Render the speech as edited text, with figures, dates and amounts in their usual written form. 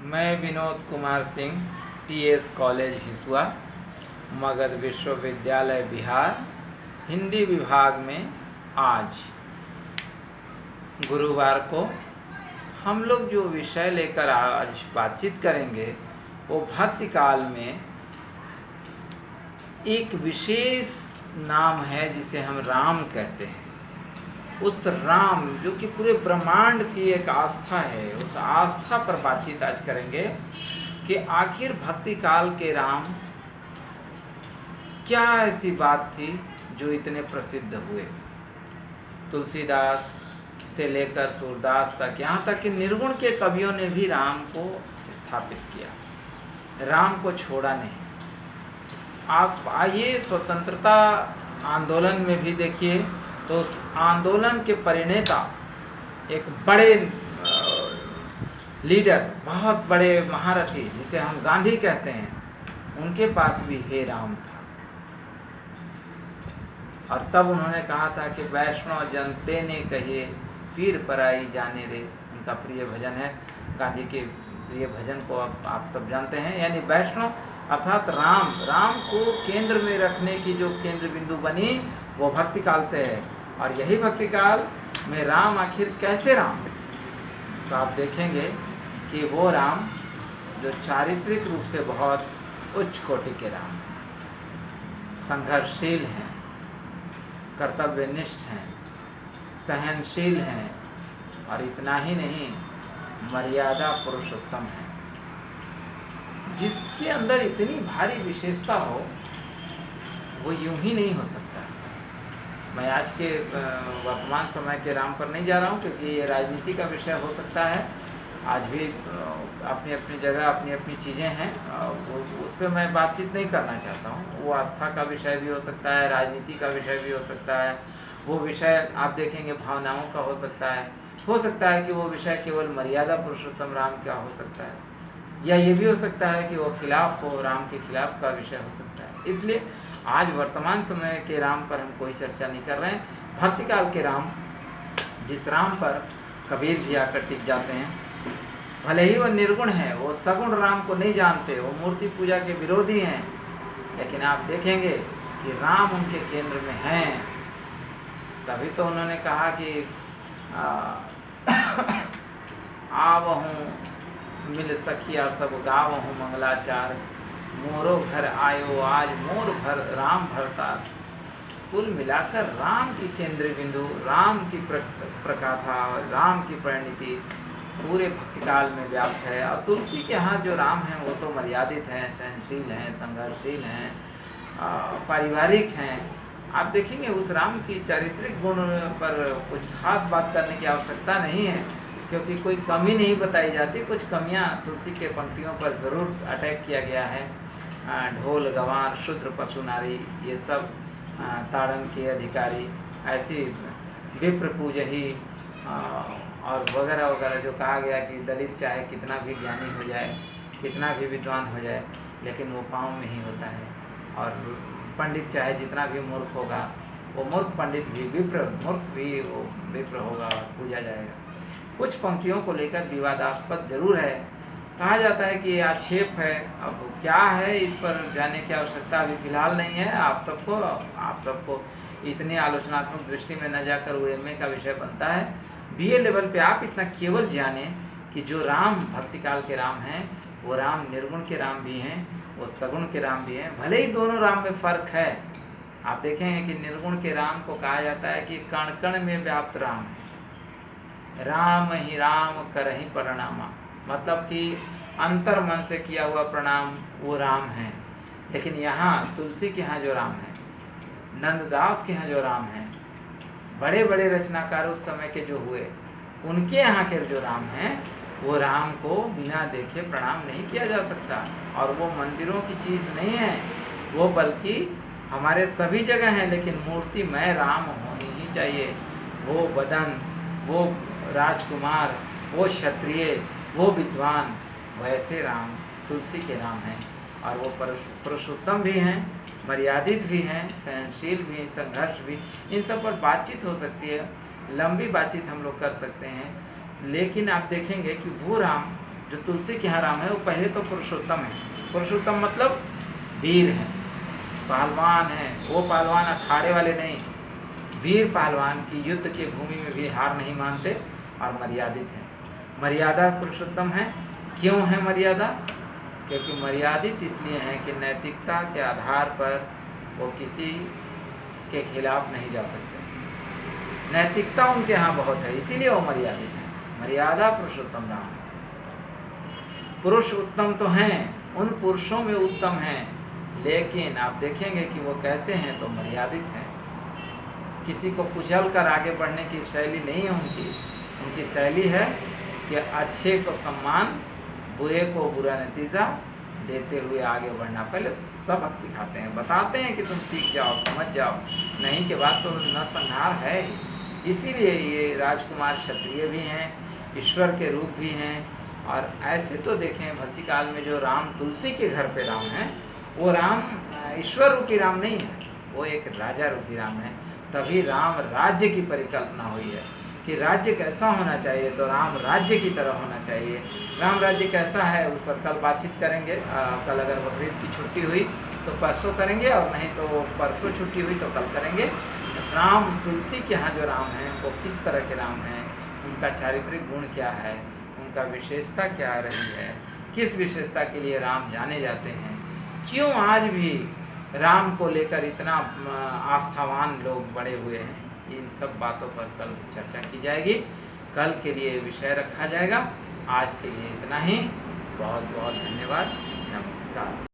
मैं Vinod Kumar Singh, TS college Hisua, Magadh विश्वविद्यालय बिहार, हिंदी विभाग में आज गुरुवार को हम लोग जो विषय लेकर आज बातचीत करेंगे वो भक्ति काल में एक विशेष नाम है जिसे हम राम कहते हैं। उस राम जो कि पूरे ब्रह्मांड की एक आस्था है, उस आस्था पर बातचीत आज करेंगे कि आखिर भक्ति काल के राम क्या ऐसी बात थी जो इतने प्रसिद्ध हुए। तुलसीदास से लेकर सूरदास तक, यहाँ तक कि निर्गुण के कवियों ने भी राम को स्थापित किया, राम को छोड़ा नहीं। आप आइए स्वतंत्रता आंदोलन में भी देखिए तो उस आंदोलन के परिणेता एक बड़े लीडर, बहुत बड़े महारथी जिसे हम गांधी कहते हैं, उनके पास भी हे राम था। और तब उन्होंने कहा था कि वैष्णव जनते ने कहिए पीर पराई जाने रे। उनका प्रिय भजन है, गांधी के प्रिय भजन को आप सब जानते हैं। यानी वैष्णव अर्थात राम को केंद्र में रखने की जो केंद्र बिंदु बनी वो भक्ति काल से है। और यही भक्ति काल में राम आखिर कैसे राम, तो आप देखेंगे कि वो राम जो चारित्रिक रूप से बहुत उच्च कोटि के राम, संघर्षशील हैं, कर्तव्यनिष्ठ हैं, सहनशील हैं, और इतना ही नहीं मर्यादा पुरुषोत्तम है। जिसके अंदर इतनी भारी विशेषता हो वो यूं ही नहीं हो सकता। मैं आज के वर्तमान समय के राम पर नहीं जा रहा हूँ क्योंकि ये राजनीति का विषय हो सकता है। आज भी अपनी अपनी जगह अपनी अपनी चीज़ें हैं, उस पर मैं बातचीत नहीं करना चाहता हूँ। वो आस्था का विषय भी हो सकता है, राजनीति का विषय भी हो सकता है, वो विषय आप देखेंगे भावनाओं का हो सकता है कि वो विषय केवल मर्यादा पुरुषोत्तम राम का हो सकता है, या ये भी हो सकता है कि वो खिलाफ हो, राम के खिलाफ का विषय हो सकता है। इसलिए आज वर्तमान समय के राम पर हम कोई चर्चा नहीं कर रहे हैं। भक्ति काल के राम, जिस राम पर कबीर भी आकर टिक जाते हैं, भले ही वो निर्गुण है, वो सगुण राम को नहीं जानते, वो मूर्ति पूजा के विरोधी हैं, लेकिन आप देखेंगे कि राम उनके केंद्र में हैं। तभी तो उन्होंने कहा कि आवहूँ मिल सखिया सब गावहूँ मंगलाचार, मोरो घर आयो आज मोर भर राम भरतार। कुल मिलाकर राम की केंद्र बिंदु, राम की प्रकाथा, राम की परिणति पूरे भक्ति काल में व्याप्त है। और तुलसी के यहाँ जो राम हैं वो तो मर्यादित हैं, सहनशील हैं, संघर्षशील हैं, पारिवारिक हैं। आप देखेंगे उस राम की चारित्रिक गुण पर कुछ खास बात करने की आवश्यकता नहीं है, क्योंकि कोई कमी नहीं बताई जाती। कुछ कमियां तुलसी के पंक्तियों पर ज़रूर अटैक किया गया है। ढोल गंवार शूद्र पशु नारी, ये सब ताड़न के अधिकारी, ऐसी विप्र पूजही और वगैरह वगैरह जो कहा गया कि दलित चाहे कितना भी ज्ञानी हो जाए, कितना भी विद्वान हो जाए, लेकिन वो पाँव में ही होता है। और पंडित चाहे जितना भी मूर्ख होगा, वो मूर्ख पंडित भी मूर्ख भी वो विप्र होगा और पूजा जाएगा। कुछ पंक्तियों को लेकर विवादास्पद जरूर है, कहा जाता है कि ये आक्षेप है। अब क्या है इस पर जाने की आवश्यकता अभी फिलहाल नहीं है। आप सबको इतनी आलोचनात्मक दृष्टि में न जाकर वो एमए का विषय बनता है। बीए लेवल पे आप इतना केवल जाने कि जो राम भक्ति काल के राम हैं वो राम निर्गुण के राम भी हैं, वो सगुण के राम भी हैं। भले ही दोनों राम में फ़र्क है। आप देखेंगे कि निर्गुण के राम को कहा जाता है कि कण कण में व्याप्त राम है, राम ही राम करहि प्रणामा, मतलब कि अंतर मन से किया हुआ प्रणाम वो राम है। लेकिन यहाँ तुलसी के यहाँ जो राम है, नंददास के यहाँ जो राम है, बड़े बड़े रचनाकार उस समय के जो हुए, उनके यहाँ के जो राम हैं, वो राम को बिना देखे प्रणाम नहीं किया जा सकता। और वो मंदिरों की चीज़ नहीं है, वो बल्कि हमारे सभी जगह है, लेकिन मूर्तिमय राम होनी ही चाहिए। वो बदन, वो राजकुमार, वो क्षत्रिय, वो विद्वान, वैसे राम तुलसी के राम हैं। और वो पुरुषोत्तम भी हैं, मर्यादित भी हैं, सहनशील भी, संघर्ष भी। इन सब पर बातचीत हो सकती है, लंबी बातचीत हम लोग कर सकते हैं। लेकिन आप देखेंगे कि वो राम जो तुलसी के यहाँ राम है वो पहले तो पुरुषोत्तम है। पुरुषोत्तम मतलब वीर हैं, पहलवान हैं। वो पहलवान अखाड़े वाले नहीं, वीर पहलवान की युद्ध की भूमि में भी हार नहीं मानते और मर्यादित हैं। मर्यादा पुरुषोत्तम है। क्यों है मर्यादा? क्योंकि मर्यादित इसलिए हैं कि नैतिकता के आधार पर वो किसी के खिलाफ नहीं जा सकते। नैतिकता उनके यहाँ बहुत है, इसीलिए वो मर्यादित है। मर्यादा पुरुषोत्तम राम। पुरुष उत्तम तो हैं, उन पुरुषों में उत्तम हैं, लेकिन आप देखेंगे कि वो कैसे हैं तो मर्यादित हैं। किसी को कुचल कर आगे बढ़ने की शैली नहीं है उनकी। उनकी शैली है कि अच्छे को सम्मान, बुरे को बुरा नतीजा देते हुए आगे बढ़ना। पहले सबक सिखाते हैं, बताते हैं कि तुम सीख जाओ, समझ जाओ, नहीं के बाद तो नरसंहार है। इसीलिए ये राजकुमार क्षत्रिय भी हैं, ईश्वर के रूप भी हैं। और ऐसे तो देखें भक्ति काल में जो राम तुलसी के घर पे राम है, वो राम ईश्वर रूपी राम नहीं है, वो एक राजा रूपी राम है। तभी राम राज्य की परिकल्पना हुई है कि राज्य कैसा होना चाहिए, तो राम राज्य की तरह होना चाहिए। राम राज्य कैसा है उस पर कल बातचीत करेंगे। कल अगर बकरीद की छुट्टी हुई तो परसों करेंगे, और नहीं तो परसों छुट्टी हुई तो कल करेंगे। राम तुलसी के यहाँ जो राम हैं वो किस तरह के राम हैं, उनका चारित्रिक गुण क्या है, उनका विशेषता क्या रही है, किस विशेषता के लिए राम जाने जाते हैं, क्यों आज भी राम को लेकर इतना आस्थावान लोग बड़े हुए हैं, इन सब बातों पर कल चर्चा की जाएगी। कल के लिए विषय रखा जाएगा। आज के लिए इतना ही। बहुत बहुत धन्यवाद। नमस्कार।